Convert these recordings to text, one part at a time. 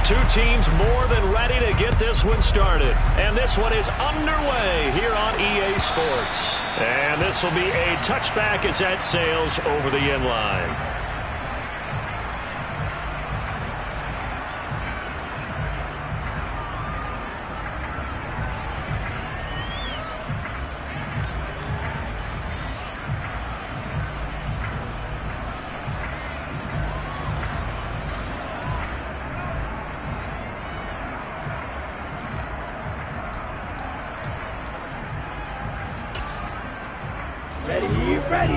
Two teams more than ready to get this one started. And this one is underway here on EA Sports. And this will be a touchback as that sails over the end line. Ready.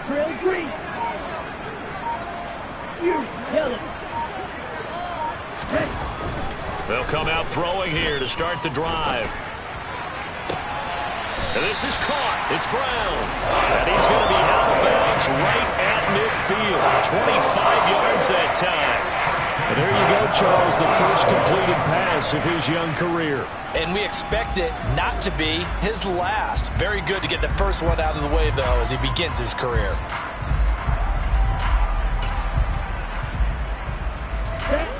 Drill green. You yellow. Ready. They'll come out throwing here to start the drive. And this is caught. It's Brown. And he's going to be out of bounds right at midfield. 25 yards that time. And there you go, Charles, the first completed pass of his young career. And we expect it not to be his last. Very good to get the first one out of the way, though, as he begins his career.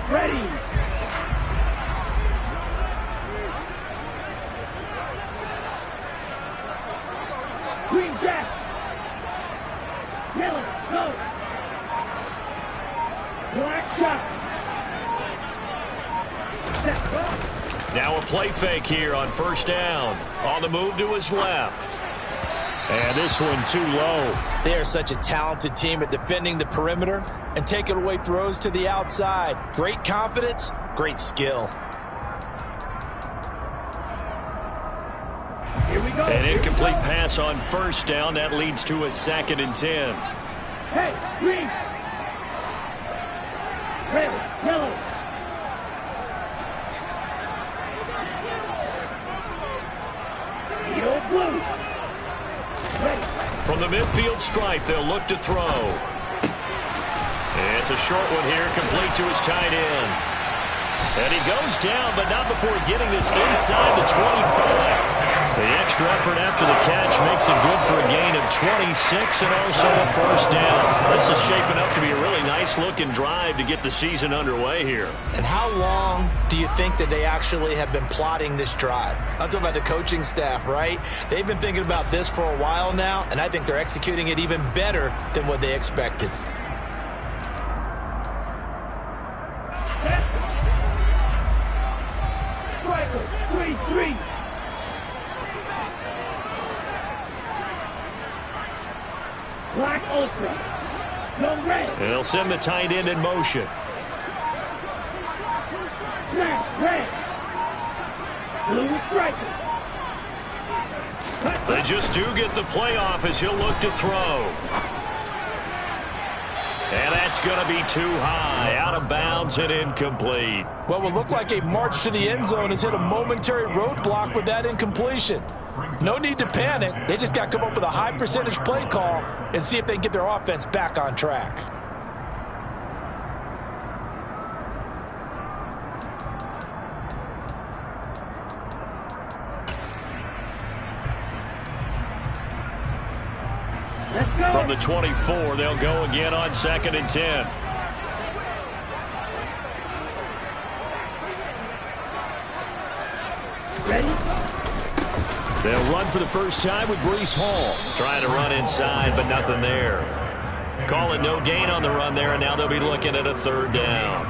Ready. Green jack. Yellow, go. Black shot. Now a play fake here on first down. On the move to his left. And this one too low. They are such a talented team at defending the perimeter and taking away throws to the outside. Great confidence, great skill. Here we go. An incomplete pass on first down. That leads to a 2nd and 10. Hey, green. Red, yellow. Yellow, blue. Ready. From the midfield stripe, they'll look to throw. It's a short one here, complete to his tight end. And he goes down, but not before getting this inside the 25. The extra effort after the catch makes it good for a gain of 26 and also a first down. This is shaping up to be a really nice-looking drive to get the season underway here. And how long do you think that they actually have been plotting this drive? I'm talking about the coaching staff, right? They've been thinking about this for a while now, and I think they're executing it even better than what they expected. Striker, 3-3. Black ultra. No red. And they'll send the tight end in motion. Black, red. Blue striker. They just do get the playoff as he'll look to throw. And that's going to be too high. Out of bounds and incomplete. What will look like a march to the end zone has hit a momentary roadblock with that incompletion. No need to panic. They just got to come up with a high percentage play call and see if they can get their offense back on track. Let's go. From the 24, they'll go again on 2nd and 10. Ready? They'll run for the first time with Breece Hall. Trying to run inside, but nothing there. Call it no gain on the run there, and now they'll be looking at a 3rd down.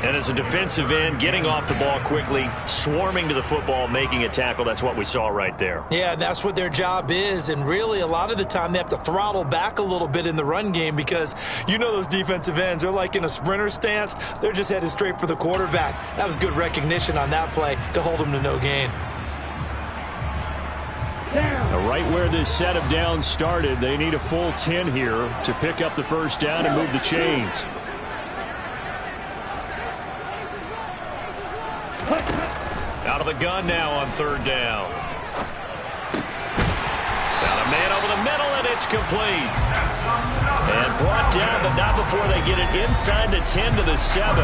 And as a defensive end, getting off the ball quickly, swarming to the football, making a tackle, that's what we saw right there. Yeah, that's what their job is, and really a lot of the time they have to throttle back a little bit in the run game because you know those defensive ends, they're like in a sprinter stance. They're just headed straight for the quarterback. That was good recognition on that play to hold them to no gain. Now, right where this set of downs started, they need a full 10 here to pick up the first down and move the chains. Out of the gun now on 3rd down. Got a man over the middle, and it's complete. And brought down, but not before they get it inside the 10 to the 7.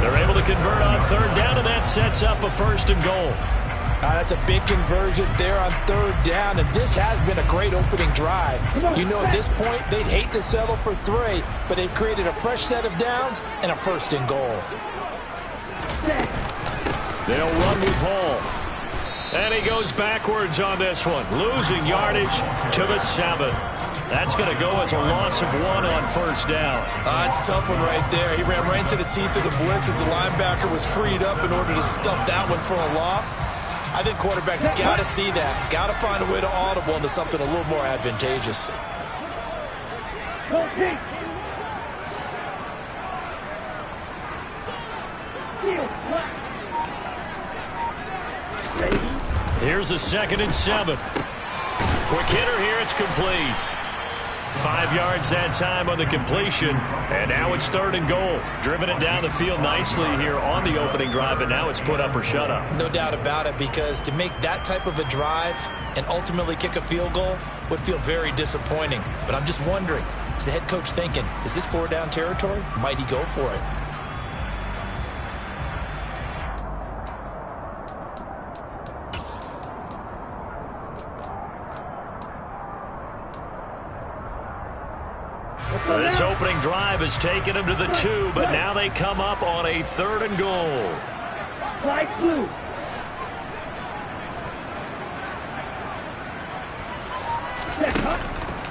They're able to convert on third down, and that sets up a first and goal. That's a big conversion there on third down, and this has been a great opening drive. You know, at this point, they'd hate to settle for 3, but they've created a fresh set of downs and a first and goal. They'll run with Hall. And he goes backwards on this one, losing yardage to the 7. That's going to go as a loss of 1 on first down. It's a tough one right there. He ran right into the teeth of the blitz as the linebacker was freed up in order to stuff that one for a loss. I think quarterbacks got to see that. Got to find a way to audible into something a little more advantageous. Here's a 2nd and 7. Quick hitter here. It's complete. 5 yards that time on the completion, and now it's 3rd and goal. Driven it down the field nicely here on the opening drive, and now it's put up or shut up. No doubt about it, because to make that type of a drive and ultimately kick a field goal would feel very disappointing. But I'm just wondering, is the head coach thinking, is this 4-down territory? Might he go for it? This opening drive has taken them to the 2, but now they come up on a 3rd and goal. Slide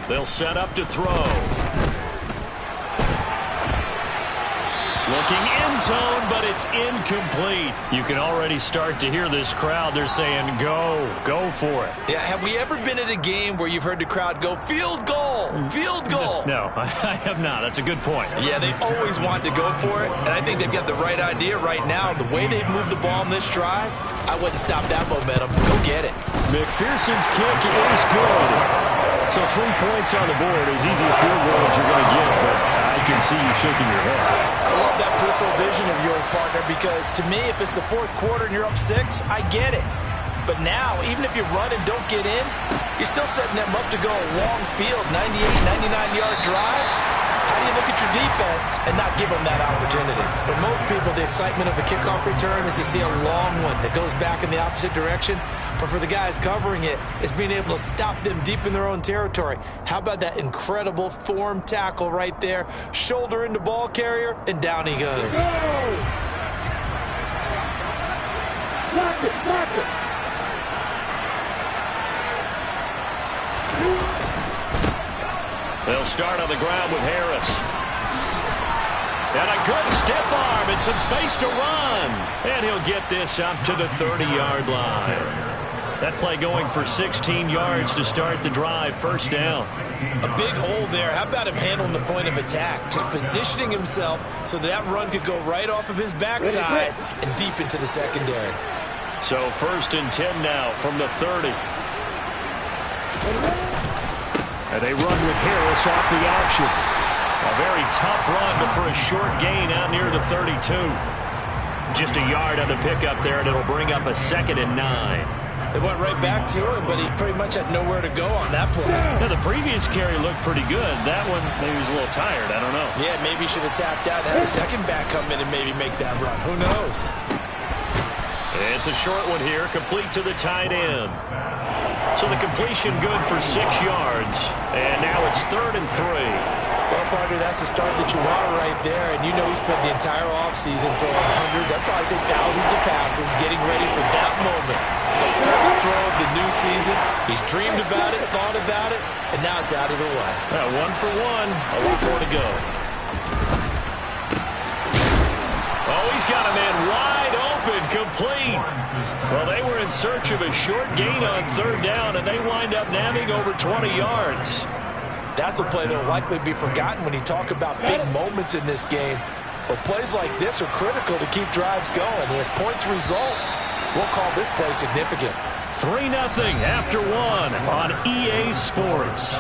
2. They'll set up to throw. Looking end zone, but it's incomplete. You can already start to hear this crowd. They're saying, go for it. Yeah, have we ever been at a game where you've heard the crowd go, field goal, field goal? No, I have not. That's a good point. Yeah, they always want to go for it, and I think they've got the right idea right now. The way they've moved the ball in this drive, I wouldn't stop that momentum. Go get it. McPherson's kick is good. So 3 points on the board, as easy a field goal as you're going to get, but I can see you shaking your head. I love that peripheral vision of yours, partner, because to me, if it's the 4th quarter and you're up 6, I get it. But now, even if you run and don't get in, you're still setting them up to go a long field, 98, 99-yard drive. How do you look at your defense and not give them that opportunity? For most people, the excitement of a kickoff return is to see a long one that goes back in the opposite direction. But for the guys covering it, it's being able to stop them deep in their own territory. How about that incredible form tackle right there? Shoulder into ball carrier, and down he goes. Block it, block it. They'll start on the ground with Harris. And a good stiff arm and some space to run. And he'll get this up to the 30-yard line. That play going for 16 yards to start the drive. First down. A big hole there. How about him handling the point of attack? Just positioning himself so that run could go right off of his backside and deep into the secondary. So 1st and 10 now from the 30. And they run with Harris off the option. A very tough run, but for a short gain out near the 32. Just a yard on the pickup there, and it'll bring up a 2nd and 9. They went right back to him, but he pretty much had nowhere to go on that play. Now, the previous carry looked pretty good. That one, maybe he was a little tired. I don't know. Yeah, maybe he should have tapped out and had a second back come in and maybe make that run. Who knows? It's a short one here, complete to the tight end. So the completion good for 6 yards, and now it's 3rd and 3. Well, partner, that's the start that you want right there, and you know he spent the entire offseason throwing hundreds, I'd probably say thousands of passes, getting ready for that moment. The first throw of the new season. He's dreamed about it, thought about it, and now it's out of the way. 1 for 1, a lot more to go. Oh, he's got a man wide open, complete. Well, they were in search of a short gain on 3rd down, and they wind up nabbing over 20 yards. That's a play that will likely be forgotten when you talk about big moments in this game. But plays like this are critical to keep drives going. And if points result, we'll call this play significant. 3-0 after 1 on EA Sports.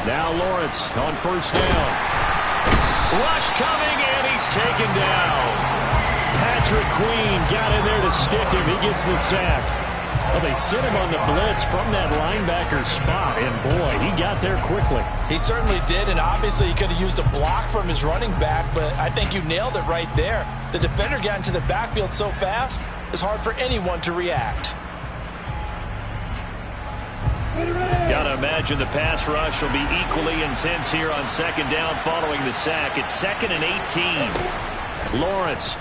Now Lawrence on first down. Rush coming, and he's taken down. Patrick Queen got in there to stick him. He gets the sack. Well, they sent him on the blitz from that linebacker spot, and boy, he got there quickly. He certainly did, and obviously he could have used a block from his running back, but I think you nailed it right there. The defender got into the backfield so fast, it's hard for anyone to react. Gotta imagine the pass rush will be equally intense here on second down following the sack. It's 2nd and 18. Lawrence.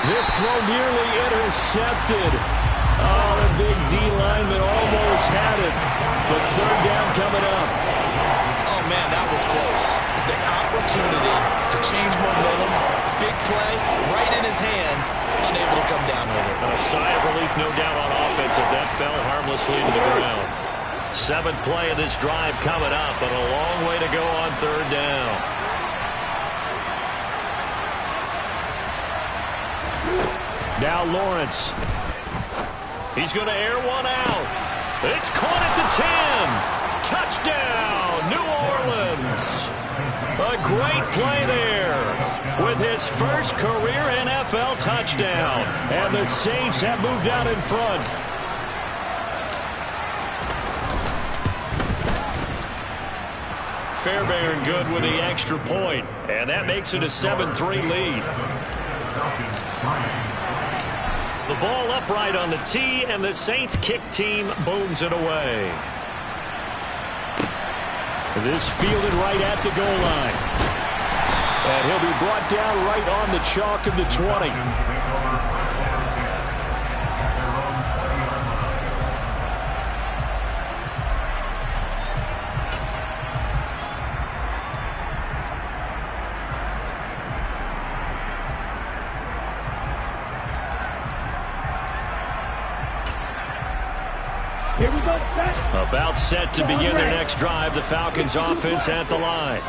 This throw nearly intercepted. Oh, the big D lineman almost had it. But third down coming up. Oh, man, that was close. The opportunity to change momentum, big play, right in his hands, unable to come down with it. A sigh of relief, no doubt, on offense if that fell harmlessly to the ground. 7th play of this drive coming up, but a long way to go on third down. Now Lawrence. He's going to air one out. It's caught at the 10. Touchdown, New Orleans. A great play there with his first career NFL touchdown. And the Saints have moved out in front. Fairbairn good with the extra point, and that makes it a 7-3 lead. The ball upright on the tee, and the Saints kick team booms it away. This fielded right at the goal line. And he'll be brought down right on the chalk of the 20. Here we go, set. About set to begin their next drive, the Falcons offense at the line.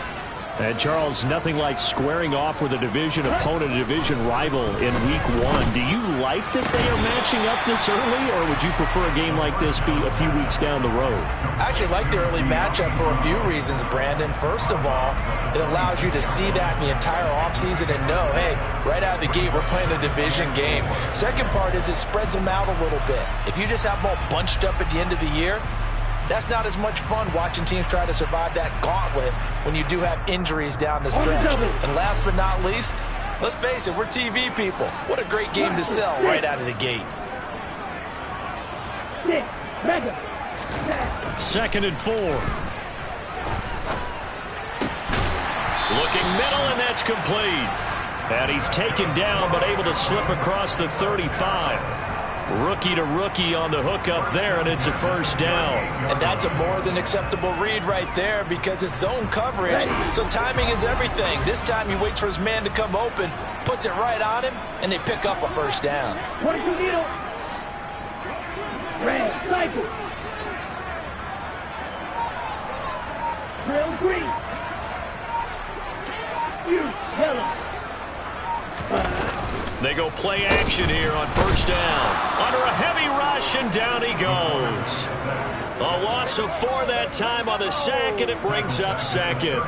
And Charles, nothing like squaring off with a division opponent, a division rival in week 1. Do you like that they are matching up this early, or would you prefer a game like this be a few weeks down the road? I actually like the early matchup for a few reasons, Brandon. First of all, it allows you to see that in the entire offseason and know, hey, right out of the gate, we're playing a division game. Second part is it spreads them out a little bit. If you just have them all bunched up at the end of the year, that's not as much fun watching teams try to survive that gauntlet when you do have injuries down the stretch. And last but not least, let's face it, we're TV people. What a great game to sell right out of the gate. 2nd and 4. Looking middle, and that's complete. And he's taken down, but able to slip across the 35. Rookie to rookie on the hook up there, and it's a first down. And that's a more than acceptable read right there because it's zone coverage, so timing is everything. This time he waits for his man to come open, puts it right on him, and they pick up a first down. 22 needle. Red, cycle. Real green. Yellow. They go play action here on first down. Under a heavy rush, and down he goes. A loss of 4 that time on the sack, and it brings up 2nd.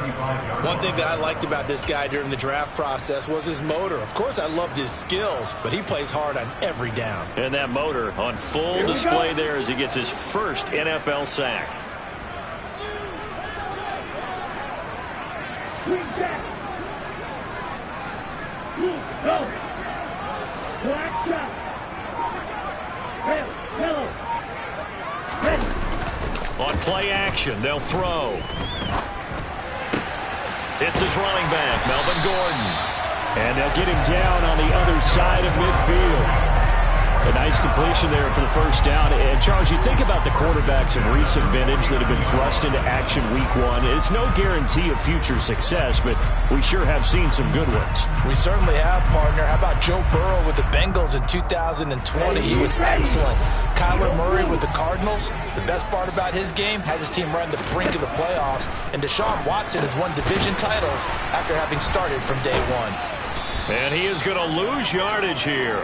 One thing that I liked about this guy during the draft process was his motor. Of course, I loved his skills, but he plays hard on every down. And that motor on full display there as he gets his first NFL sack. Go. Black drop. Red, yellow. Ready. On play action, they'll throw. It's his running back, Melvin Gordon. And they'll get him down on the other side of midfield. A nice completion there for the first down. And, Charles, you think about the quarterbacks of recent vintage that have been thrust into action week 1. It's no guarantee of future success, but we sure have seen some good ones. We certainly have, partner. How about Joe Burrow with the Bengals in 2020? He was excellent. Kyler Murray with the Cardinals. The best part about his game has his team right on the brink of the playoffs. And Deshaun Watson has won division titles after having started from day 1. And he is going to lose yardage here.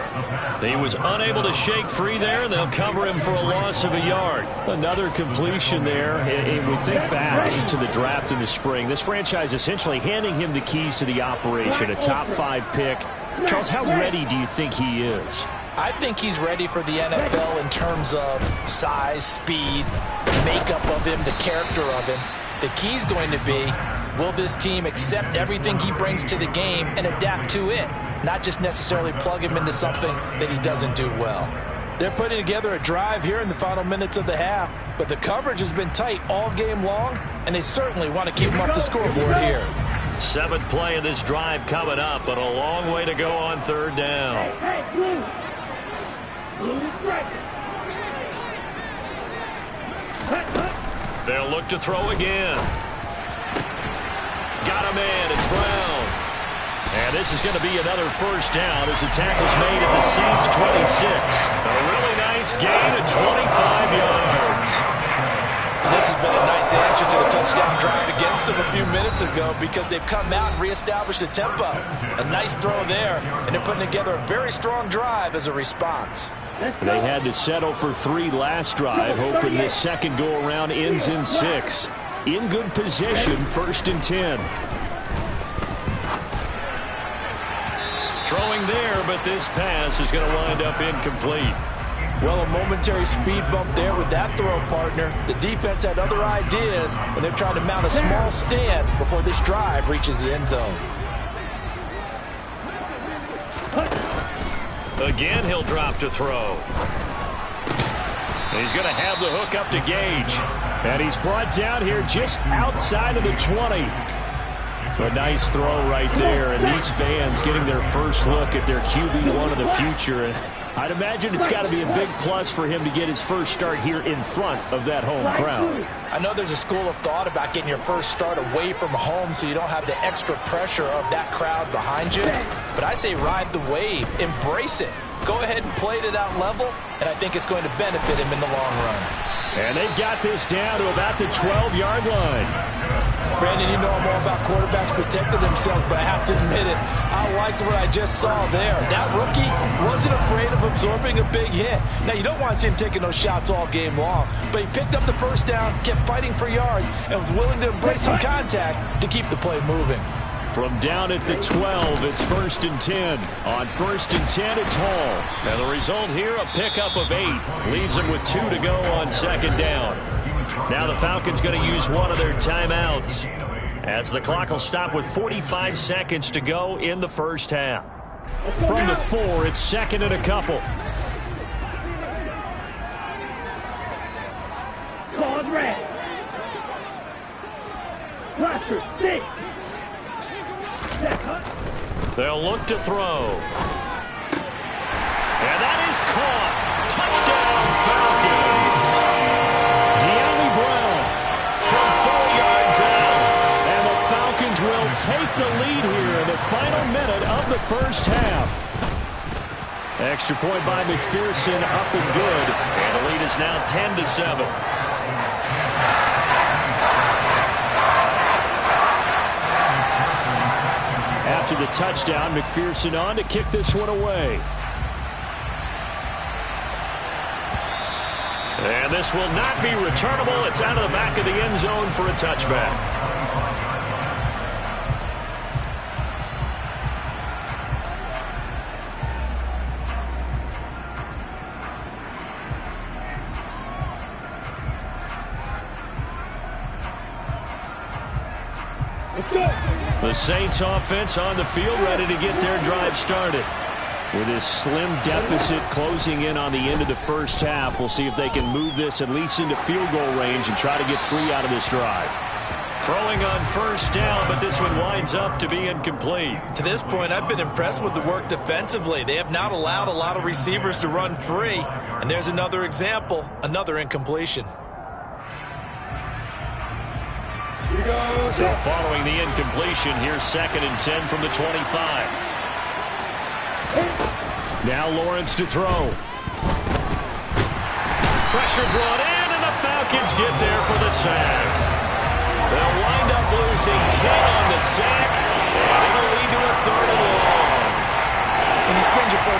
He was unable to shake free there, and they'll cover him for a loss of a yard. Another completion there. And we think back to the draft in the spring. This franchise essentially handing him the keys to the operation, a top 5 pick. Charles, how ready do you think he is? I think he's ready for the NFL in terms of size, speed, makeup of him, the character of him. The key's going to be, will this team accept everything he brings to the game and adapt to it, not just necessarily plug him into something that he doesn't do well. They're putting together a drive here in the final minutes of the half, but the coverage has been tight all game long, and they certainly want to keep him up the scoreboard here. 7th play of this drive coming up, but a long way to go on 3rd down. Hey, Blue. Blue is right. They'll look to throw again. Got a man. It's Brown. And this is going to be another 1st down as the tackle's made at the Saints' 26. A really nice gain of 25 yards. This has been a nice answer to the touchdown drive against them a few minutes ago because they've come out and reestablished the tempo. A nice throw there, and they're putting together a very strong drive as a response. They had to settle for 3 last drive, hoping this second go-around ends in 6. In good position, 1st and 10. Throwing there, but this pass is going to wind up incomplete. Well, a momentary speed bump there with that throw, partner. The defense had other ideas, and they're trying to mount a small stand before this drive reaches the end zone. Again, he'll drop to throw. He's going to have the hook up to Gage. And he's brought down here just outside of the 20. A nice throw right there, and these fans getting their first look at their QB1 of the future. And I'd imagine it's got to be a big plus for him to get his first start here in front of that home crowd. I know there's a school of thought about getting your first start away from home so you don't have the extra pressure of that crowd behind you. But I say ride the wave, embrace it. Go ahead and play to that level, and I think it's going to benefit him in the long run. And they've got this down to about the 12-yard line. Brandon, you know I'm all about quarterbacks protecting themselves, but I have to admit it, I liked what I just saw there. That rookie wasn't afraid of absorbing a big hit. Now, you don't want to see him taking those shots all game long, but he picked up the 1st down, kept fighting for yards, and was willing to embrace some contact to keep the play moving. From down at the 12, it's 1st and 10. On 1st and 10, it's Hall. And the result here, a pickup of 8. Leaves them with 2 to go on 2nd down. Now the Falcons going to use one of their timeouts as the clock will stop with 45 seconds to go in the 1st half. From the 4, it's 2nd and a couple. Called red. Cluster 6. They'll look to throw. And that is caught. Touchdown, Falcons. De'Ami Brown from 4 yards out. And the Falcons will take the lead here in the final minute of the 1st half. Extra point by McPherson, up and good. And the lead is now 10-7. After the touchdown, McPherson on to kick this one away. And this will not be returnable. It's out of the back of the end zone for a touchback. The Saints offense on the field ready to get their drive started. With this slim deficit closing in on the end of the 1st half, we'll see if they can move this at least into field goal range and try to get 3 out of this drive. Throwing on 1st down, but this one winds up to be incomplete. To this point, I've been impressed with the work defensively. They have not allowed a lot of receivers to run free. And there's another example, another incompletion. So following the incompletion, here's 2nd and 10 from the 25. Now Lawrence to throw. Pressure brought in, and the Falcons get there for the sack. They'll wind up losing 10 on the sack, and it'll lead to a 3rd and long.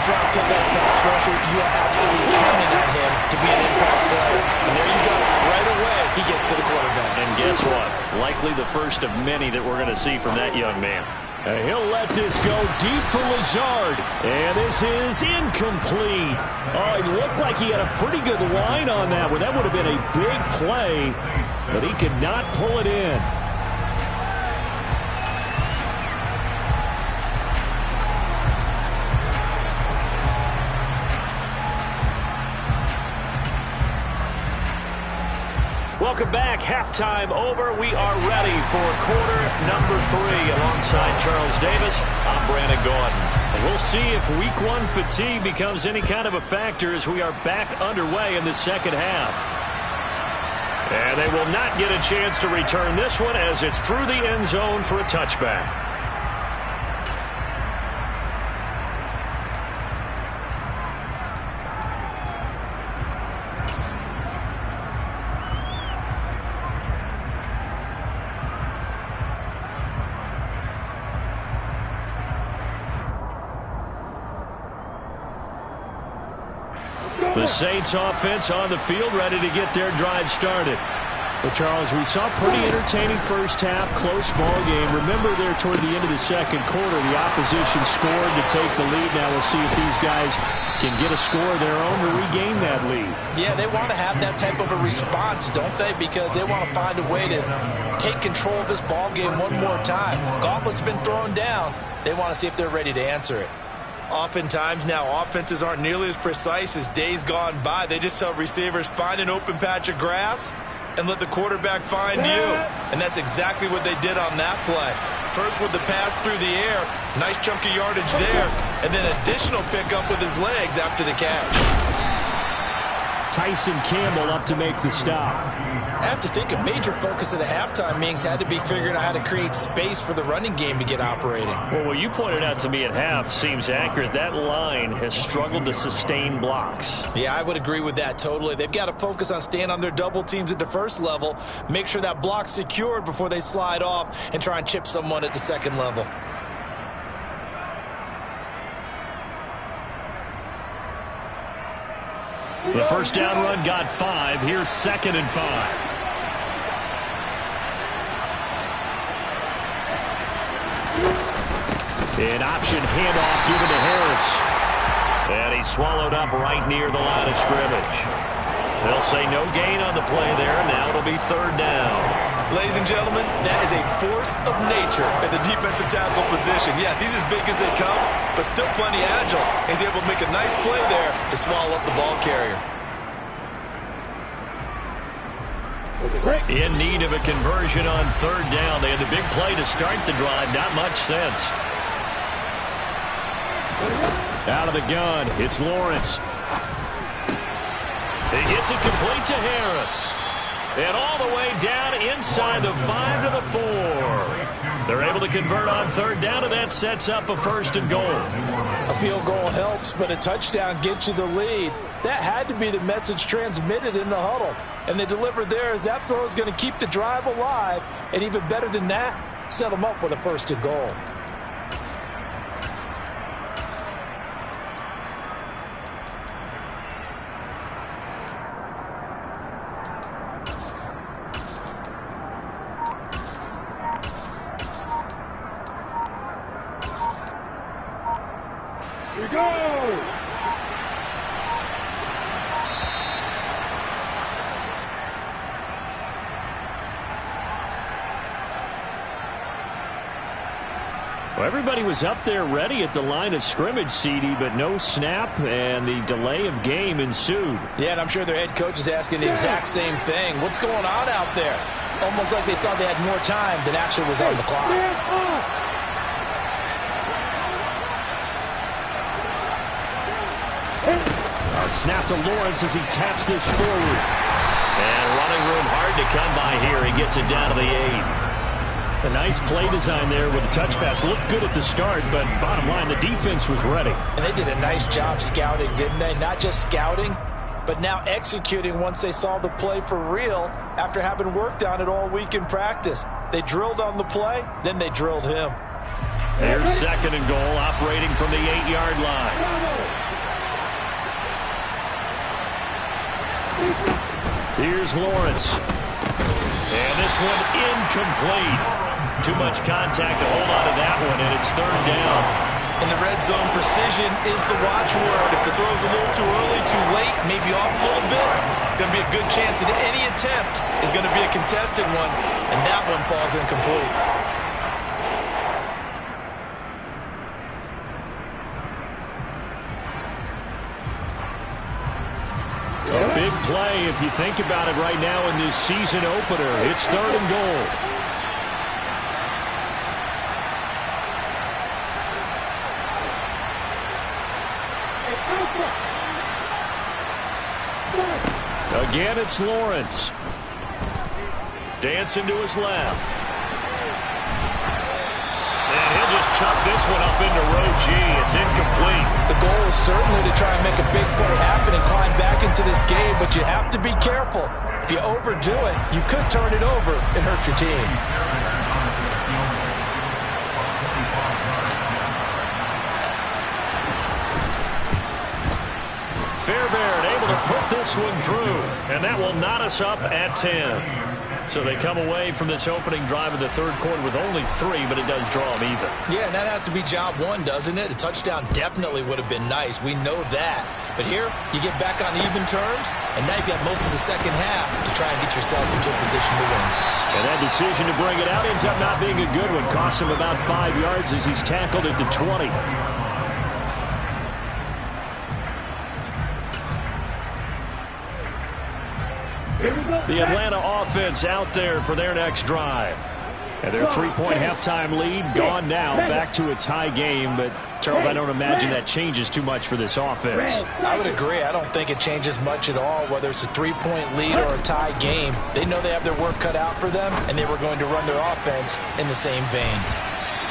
first-round pick on a pass rusher, you are absolutely counting on him to be an impact player. And there you go. Right away, he gets to the quarterback. And guess what? Likely the first of many that we're going to see from that young man. He'll let this go deep for Lazard. And this is incomplete. Oh, it looked like he had a pretty good line on that one. That would have been a big play, but he could not pull it in. Welcome back. Halftime over. We are ready for quarter number 3. Alongside Charles Davis, I'm Brandon Gordon. And we'll see if week 1 fatigue becomes any kind of a factor as we are back underway in the second half. And they will not get a chance to return this one as it's through the end zone for a touchback. The Saints offense on the field, ready to get their drive started. Well, Charles, we saw pretty entertaining first half, close ball game. Remember there toward the end of the second quarter, the opposition scored to take the lead. Now we'll see if these guys can get a score of their own to regain that lead. Yeah, they want to have that type of a response, don't they? Because they want to find a way to take control of this ball game one more time. Gauntlet's been thrown down. They want to see if they're ready to answer it. Oftentimes now, offenses aren't nearly as precise as days gone by. They just tell receivers, find an open patch of grass and let the quarterback find you. And that's exactly what they did on that play. First with the pass through the air, nice chunk of yardage there, and then additional pickup with his legs after the catch. Tyson Campbell up to make the stop. I have to think a major focus of the halftime meetings had to be figuring out how to create space for the running game to get operating. Well, what you pointed out to me at half seems accurate. That line has struggled to sustain blocks. Yeah, I would agree with that totally. They've got to focus on staying on their double teams at the first level, make sure that block's secured before they slide off and try and chip someone at the second level. The first down run got 5. Here's 2nd and 5. An option handoff given to Harris. And he's swallowed up right near the line of scrimmage. They'll say no gain on the play there. Now it'll be 3rd down. Ladies and gentlemen, that is a force of nature at the defensive tackle position. Yes, he's as big as they come, but still plenty agile. He's able to make a nice play there to swallow up the ball carrier. In need of a conversion on 3rd down. They had the big play to start the drive. Not much sense. Out of the gun, it's Lawrence. He gets it complete to Harris. And all the way down inside the 5 to the 4. They're able to convert on 3rd down, and that sets up a 1st and goal. A field goal helps, but a touchdown gets you the lead. That had to be the message transmitted in the huddle. And they delivered theirs. That throw is going to keep the drive alive. And even better than that, set them up with a 1st and goal. Here we go! Well, everybody was up there ready at the line of scrimmage, CD, but no snap, and the delay of game ensued. Yeah, and I'm sure their head coach is asking the exact same thing. What's going on out there? Almost like they thought they had more time than actually was on the clock. A snap to Lawrence as he taps this forward. And running room hard to come by here. He gets it down to the 8. A nice play design there with a touch pass. Looked good at the start, but bottom line, the defense was ready. And they did a nice job scouting, didn't they? Not just scouting, but now executing once they saw the play for real after having worked on it all week in practice. They drilled on the play, then they drilled him. Here's second and goal, operating from the 8-yard line. Here's Lawrence. And this one incomplete. Too much contact to hold on to that one, and it's third down. In the red zone, precision is the watchword. If the throw's a little too early, too late, maybe off a little bit, going to be a good chance that any attempt is going to be a contested one, and that one falls incomplete. A big play, if you think about it right now in this season opener. It's third and goal. Again, it's Lawrence. Dancing to his left. And he'll just chop this one up into row G. It's incomplete. The goal is certainly to try and make a big play happen and climb back into this game, but you have to be careful. If you overdo it, you could turn it over and hurt your team. Fairbairn able to put this one through, and that will knot us up at 10. So they come away from this opening drive of the third quarter with only 3, but it does draw them even. Yeah, and that has to be job one, doesn't it? A touchdown definitely would have been nice. We know that. But here, you get back on even terms, and now you've got most of the second half to try and get yourself into a position to win. And that decision to bring it out ends up not being a good one. Costs him about 5 yards as he's tackled at the 20. The Atlanta offense out there for their next drive. And their 3-point halftime lead gone now, back to a tie game. But, Charles, I don't imagine that changes too much for this offense. I would agree. I don't think it changes much at all, whether it's a 3-point lead or a tie game. They know they have their work cut out for them, and they were going to run their offense in the same vein.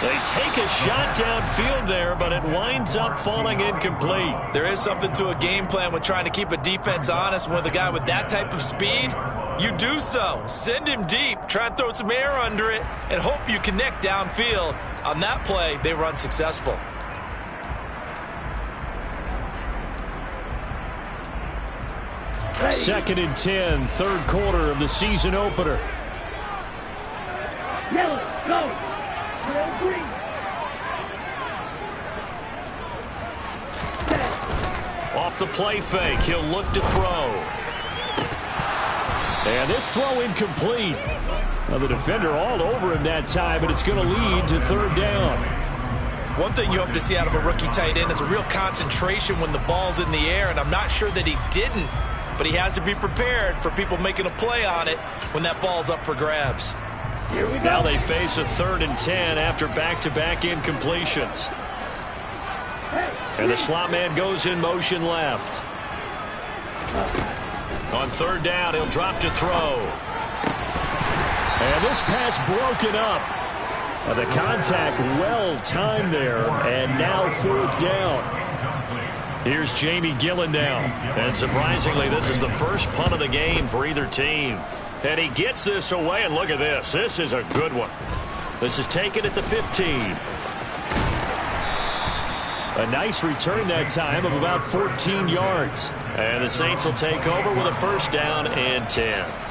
They take a shot downfield there, but it winds up falling incomplete. There is something to a game plan with trying to keep a defense honest. With a guy with that type of speed, you do so. Send him deep, try and throw some air under it, and hope you connect downfield. On that play, they were unsuccessful. Second and 10, third quarter of the season opener. Yellow, go. Green. Off the play fake, he'll look to throw. And this throw incomplete. Well, the defender all over him that time, but it's going to lead to third down. One thing you hope to see out of a rookie tight end is a real concentration when the ball's in the air, and I'm not sure that he didn't, but he has to be prepared for people making a play on it when that ball's up for grabs. Now they face a 3rd and 10 after back-to-back incompletions. And the slot man goes in motion left. On third down, he'll drop to throw. And this pass broken up. The contact well timed there, and now 4th down. Here's Jamie Gillen now. And surprisingly, this is the first punt of the game for either team. And he gets this away, and look at this. This is a good one. This is taken at the 15. A nice return that time of about 14 yards. And the Saints will take over with a first down and 10.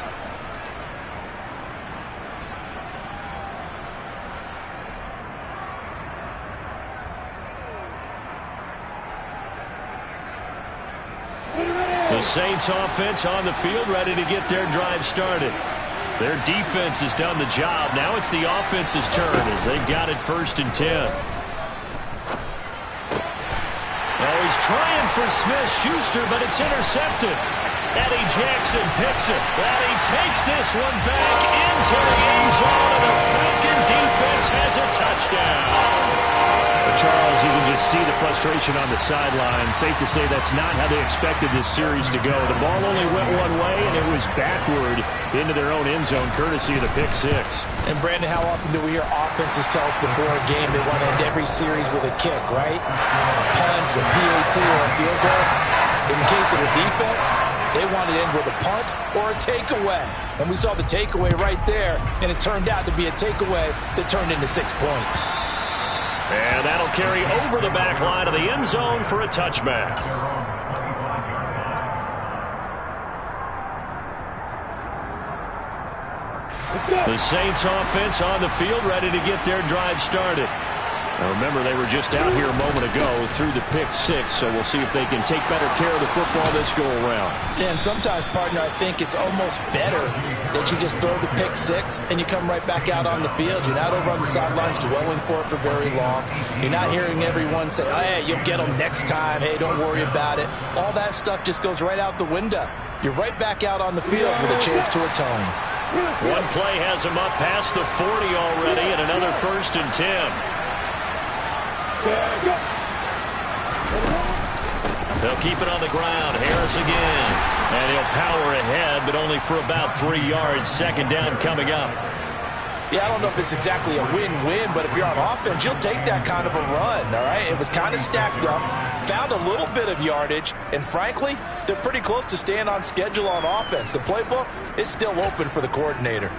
The Saints offense on the field, ready to get their drive started. Their defense has done the job. Now it's the offense's turn as they've got it 1st and 10. Oh, he's trying for Smith-Schuster, but it's intercepted. Eddie Jackson picks it. And he takes this one back into the end zone, and the Falcon defense has a touchdown. Charles, you can just see the frustration on the sideline. Safe to say that's not how they expected this series to go. The ball only went one way, and it was backward into their own end zone, courtesy of the pick six. And, Brandon, how often do we hear offenses tell us before a game they want to end every series with a kick, right? A punt, a PAT, or a field goal. In the case of the defense, they wanted to end with a punt or a takeaway. And we saw the takeaway right there, and it turned out to be a takeaway that turned into 6 points. And that'll carry over the back line of the end zone for a touchback. The Saints offense on the field, ready to get their drive started. Now remember, they were just out here a moment ago through the pick six, so we'll see if they can take better care of the football this go-around. And sometimes, partner, I think it's almost better that you just throw the pick six and you come right back out on the field. You're not over on the sidelines dwelling for it for very long. You're not hearing everyone say, oh, hey, you'll get them next time. Hey, don't worry about it. All that stuff just goes right out the window. You're right back out on the field with a chance to atone. One play has him up past the 40 already, and another 1st and 10. They'll keep it on the ground. Harris again. And he'll power ahead, but only for about 3 yards. 2nd down coming up. Yeah, I don't know if it's exactly a win-win, but if you're on offense, you'll take that kind of a run, all right? It was kind of stacked up, found a little bit of yardage, and frankly, they're pretty close to staying on schedule on offense. The playbook is still open for the coordinator.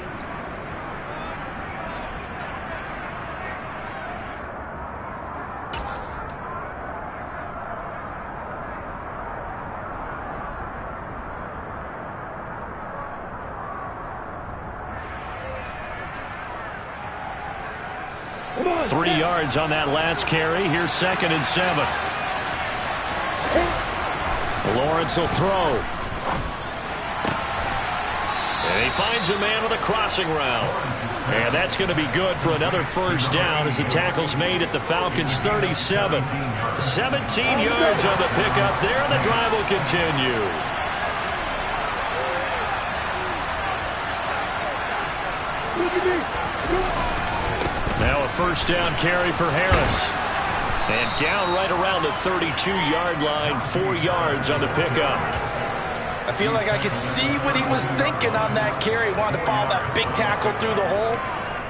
On. 3 yards on that last carry. Here's 2nd and 7. Lawrence will throw. And he finds a man with a crossing route. And that's going to be good for another 1st down as the tackle's made at the Falcons' 37. 17 yards on the pickup there, and the drive will continue. Now a 1st down carry for Harris. And down right around the 32-yard line, 4 yards on the pickup. I feel like I could see what he was thinking on that carry. He wanted to follow that big tackle through the hole.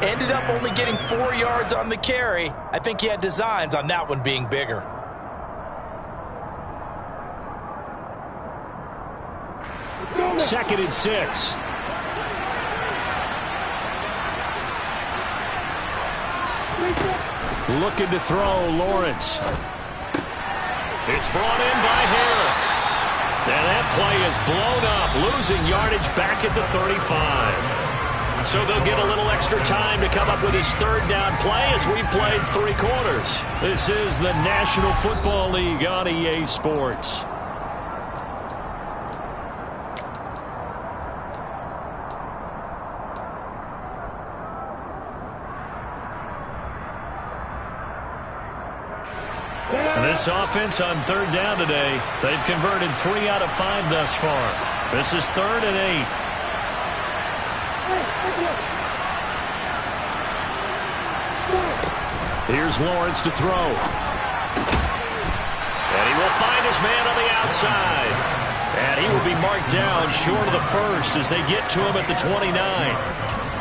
Ended up only getting 4 yards on the carry. I think he had designs on that one being bigger. Second and 6. Looking to throw, Lawrence. It's brought in by Harris. And that play is blown up, losing yardage back at the 35. So they'll get a little extra time to come up with his 3rd down play as we've played 3 quarters. This is the National Football League on EA Sports. And this offense on 3rd down today, they've converted 3 out of 5 thus far. This is 3rd and 8. Here's Lawrence to throw. And he will find his man on the outside. And he will be marked down short of the 1st as they get to him at the 29.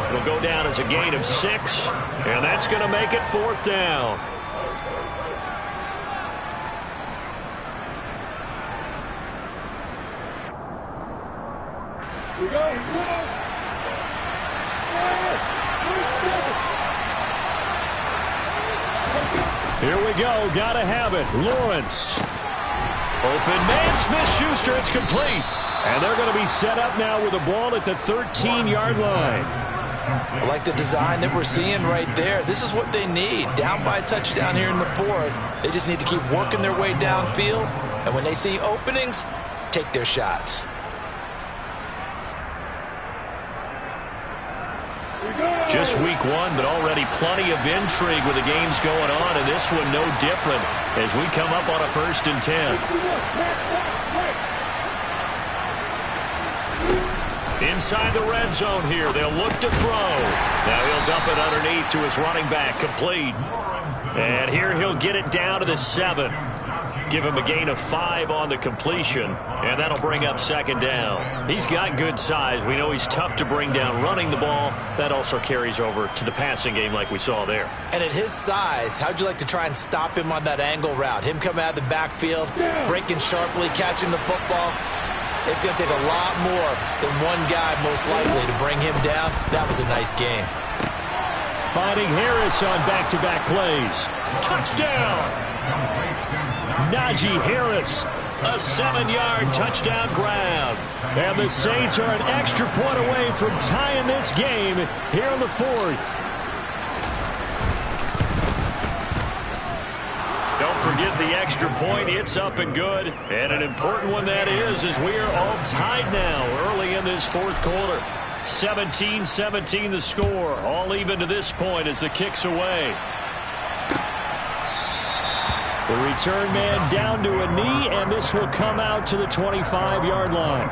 It'll go down as a gain of 6. And that's going to make it 4th down. Here we go. Gotta have it. Lawrence. Open man. Smith-Schuster. It's complete. And they're going to be set up now with the ball at the 13-yard line. I like the design that we're seeing right there. This is what they need. Down by a touchdown here in the 4th. They just need to keep working their way downfield. And when they see openings, take their shots. Just week 1, but already plenty of intrigue with the games going on, and this one no different as we come up on a 1st and 10. Inside the red zone here, they'll look to throw. Now he'll dump it underneath to his running back, complete. And here he'll get it down to the 7. Give him a gain of 5 on the completion, and that'll bring up 2nd down. He's got good size. We know he's tough to bring down running the ball. That also carries over to the passing game like we saw there. And at his size, how'd you like to try and stop him on that angle route? Him coming out of the backfield, breaking sharply, catching the football. It's going to take a lot more than one guy most likely to bring him down. That was a nice game. Finding Harris on back-to-back plays. Touchdown! Najee Harris, a 7-yard touchdown grab. And the Saints are an extra point away from tying this game here in the fourth. Don't forget the extra point. It's up and good. And an important one that is, as we are all tied now early in this fourth quarter. 17-17 the score. All even to this point as the kick's away. The return man down to a knee, and this will come out to the 25-yard line.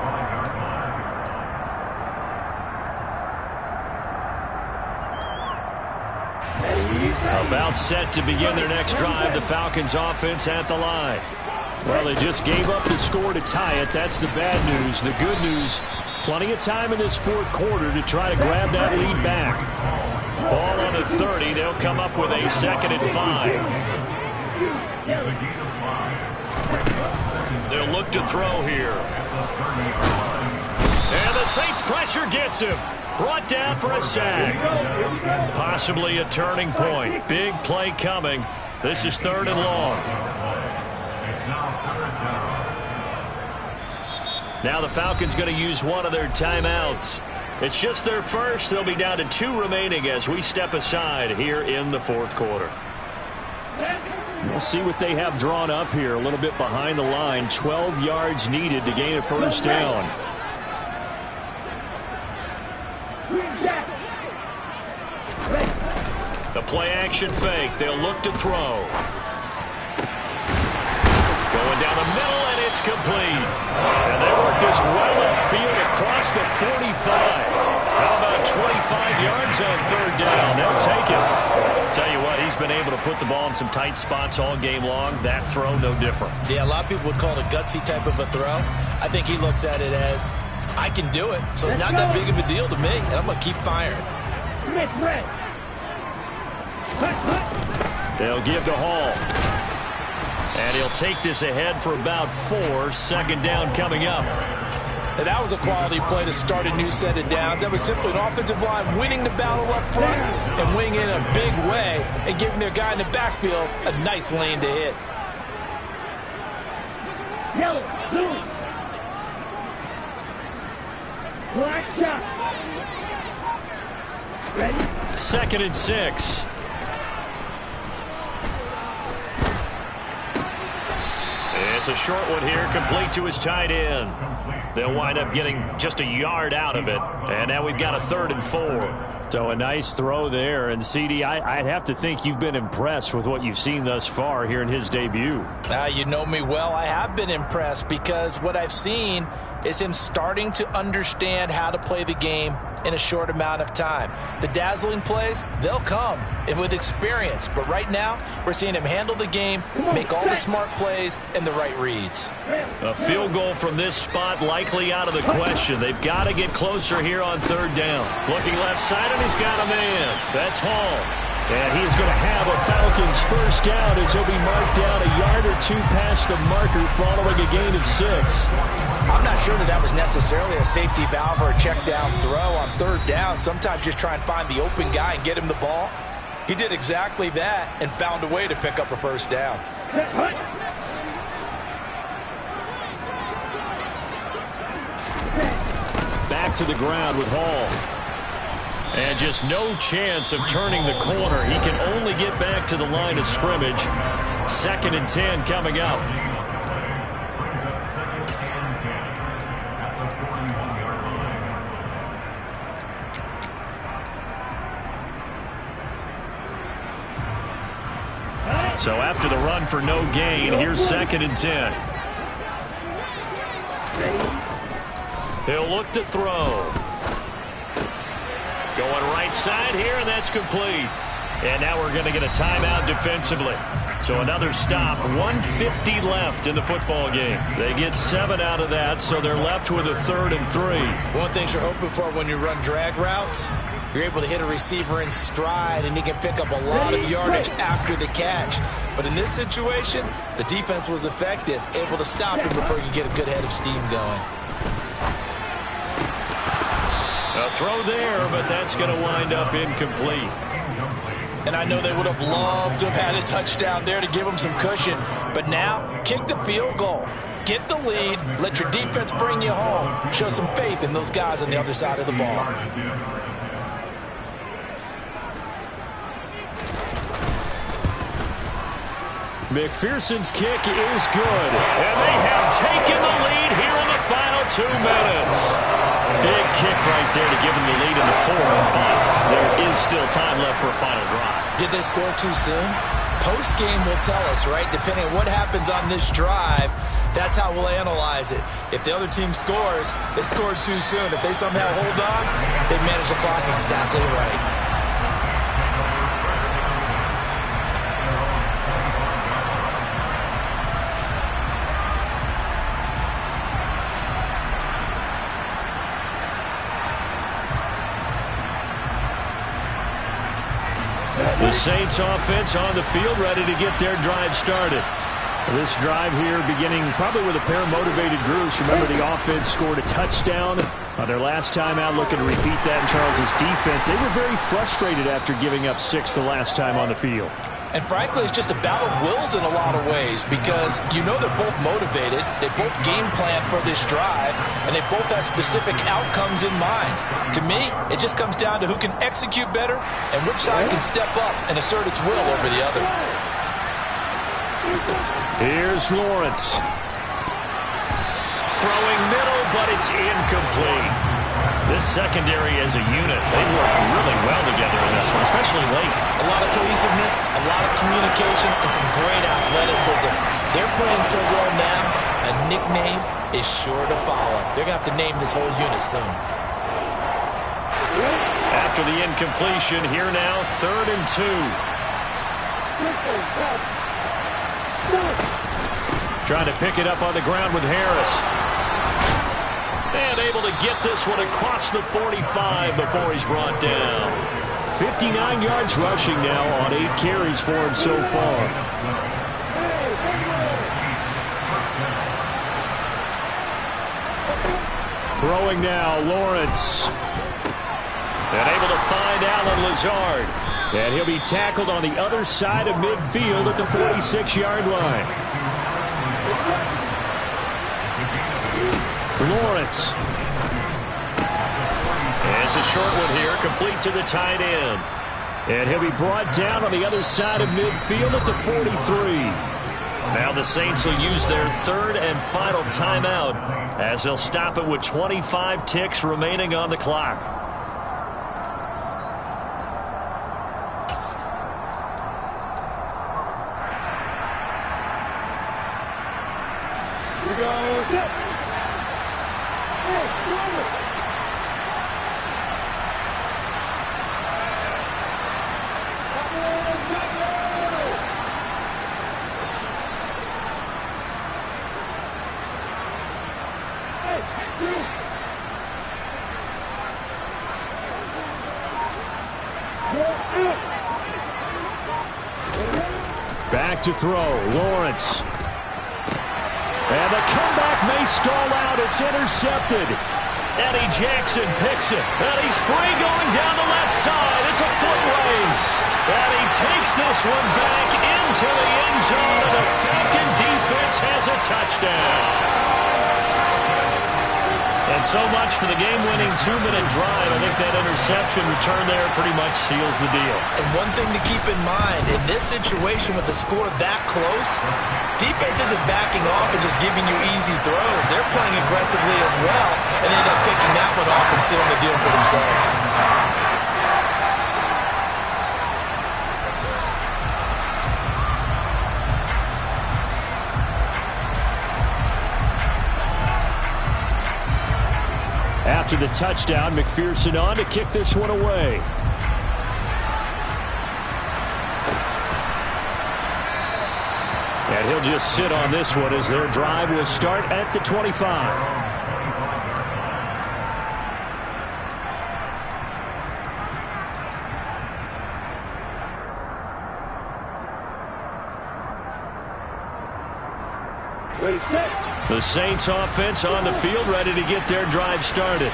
About set to begin their next drive, the Falcons offense at the line. Well, they just gave up the score to tie it. That's the bad news. The good news, plenty of time in this fourth quarter to try to grab that lead back. Ball on the 30. They'll come up with a 2nd and 5. They'll look to throw here. And the Saints pressure gets him. Brought down for a sack. Possibly a turning point. Big play coming. This is 3rd and long. Now the Falcons going to use one of their timeouts. It's just their first. They'll be down to 2 remaining as we step aside here in the fourth quarter. We'll see what they have drawn up here. A little bit behind the line. 12 yards needed to gain a first down. The play action fake. They'll look to throw. Going down the middle, and it's complete. And they work this well upfield across the 45. How about 25 yards on 3rd down? They'll take it. Tell you what, he's been able to put the ball in some tight spots all game long. That throw, no different. Yeah, a lot of people would call it a gutsy type of a throw. I think he looks at it as, I can do it, so it's not that big of a deal to me, and I'm going to keep firing. They'll give to Hall. And he'll take this ahead for about 4. 2nd down coming up. And that was a quality play to start a new set of downs. That was simply an offensive line winning the battle up front and winning in a big way and giving their guy in the backfield a nice lane to hit. Yellow, blue. Black shot. Ready? 2nd and 6. It's a short one here, complete to his tight end. They'll wind up getting just a yard out of it. And now we've got a 3rd and 4. So a nice throw there. And, CD, I'd have to think you've been impressed with what you've seen thus far here in his debut. You know me well. I have been impressed because what I've seen is him starting to understand how to play the game in a short amount of time. The dazzling plays, they'll come with experience. But right now, we're seeing him handle the game, make all the smart plays, and the right reads. A field goal from this spot likely out of the question. They've got to get closer here on 3rd down. Looking left side, and he's got a man. That's Hall. And he is going to have a Falcons first down as he'll be marked down a yard or 2 past the marker following a gain of 6. I'm not sure that was necessarily a safety valve or a check down throw on 3rd down. Sometimes just try and find the open guy and get him the ball. He did exactly that and found a way to pick up a first down. Back to the ground with Hall. And just no chance of turning the corner. He can only get back to the line of scrimmage. 2nd and 10 coming up. So after the run for no gain, here's 2nd and 10. He'll look to throw. Going right side here, and that's complete. And now we're going to get a timeout defensively. So another stop, 1:50 left in the football game. They get 7 out of that, so they're left with a 3rd and 3. One of the things you're hoping for when you run drag routes, you're able to hit a receiver in stride, and he can pick up a lot of yardage after the catch. But in this situation, the defense was effective, able to stop him before he could get a good head of steam going. A throw there, but that's going to wind up incomplete. And I know they would have loved to have had a touchdown there to give them some cushion. But now, kick the field goal. Get the lead. Let your defense bring you home. Show some faith in those guys on the other side of the ball. McPherson's kick is good. And they have taken the lead here in the final 2 minutes. Big kick right there to give them the lead in the fourth, but there is still time left for a final drive. Did they score too soon? Post-game will tell us, right? Depending on what happens on this drive, that's how we'll analyze it. If the other team scores, they scored too soon. If they somehow hold on, they manage the clock exactly right. The Saints offense on the field, ready to get their drive started. This drive here beginning probably with a pair of motivated groups. Remember, the offense scored a touchdown on their last time out, looking to repeat that in Charles's defense. They were very frustrated after giving up 6 the last time on the field. And frankly, it's just a battle of wills in a lot of ways because you know they're both motivated. They both game plan for this drive, and they both have specific outcomes in mind. To me, it just comes down to who can execute better and which side can step up and assert its will over the other. Here's Lawrence. Throwing middle, but it's incomplete. This secondary as a unit, they worked really well together in this one, especially late. A lot of cohesiveness, a lot of communication, and some great athleticism. They're playing so well now, a nickname is sure to follow. They're going to have to name this whole unit soon. After the incompletion, here now, 3rd and 2. Trying to pick it up on the ground with Harris. And able to get this one across the 45 before he's brought down. 59 yards rushing now on 8 carries for him so far. Throwing now, Lawrence. And able to find Allen Lazard. And he'll be tackled on the other side of midfield at the 46-yard line. Lawrence. And it's a short one here, complete to the tight end. And he'll be brought down on the other side of midfield at the 43. Now the Saints will use their 3rd and final timeout as they'll stop it with 25 ticks remaining on the clock. Here goes it. Back to throw, Lawrence. And the comeback may stall out. It's intercepted. Eddie Jackson picks it. And he's free going down the left side. It's a foot race. And he takes this one back into the end zone. And the Falcon defense has a touchdown. And so much for the game-winning 2-minute drive. I think that interception return there pretty much seals the deal. And one thing to keep in mind, in this situation with the score that close, defense isn't backing off and just giving you easy throws. They're playing aggressively as well, and they end up picking that one off and sealing the deal for themselves. After the touchdown, McPherson on to kick this one away. And he'll just sit on this one as their drive will start at the 25. Ready, set. The Saints offense on the field ready to get their drive started.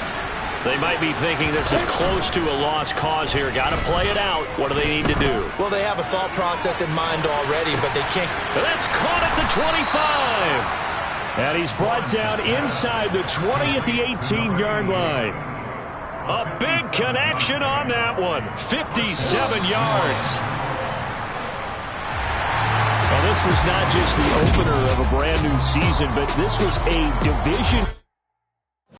They might be thinking this is close to a lost cause here. Got to play it out. What do they need to do? Well, they have a thought process in mind already, but they can't. That's caught at the 25. And he's brought down inside the 20 at the 18-yard line. A big connection on that one. 57 yards. Well, this was not just the opener of a brand new season, but this was a division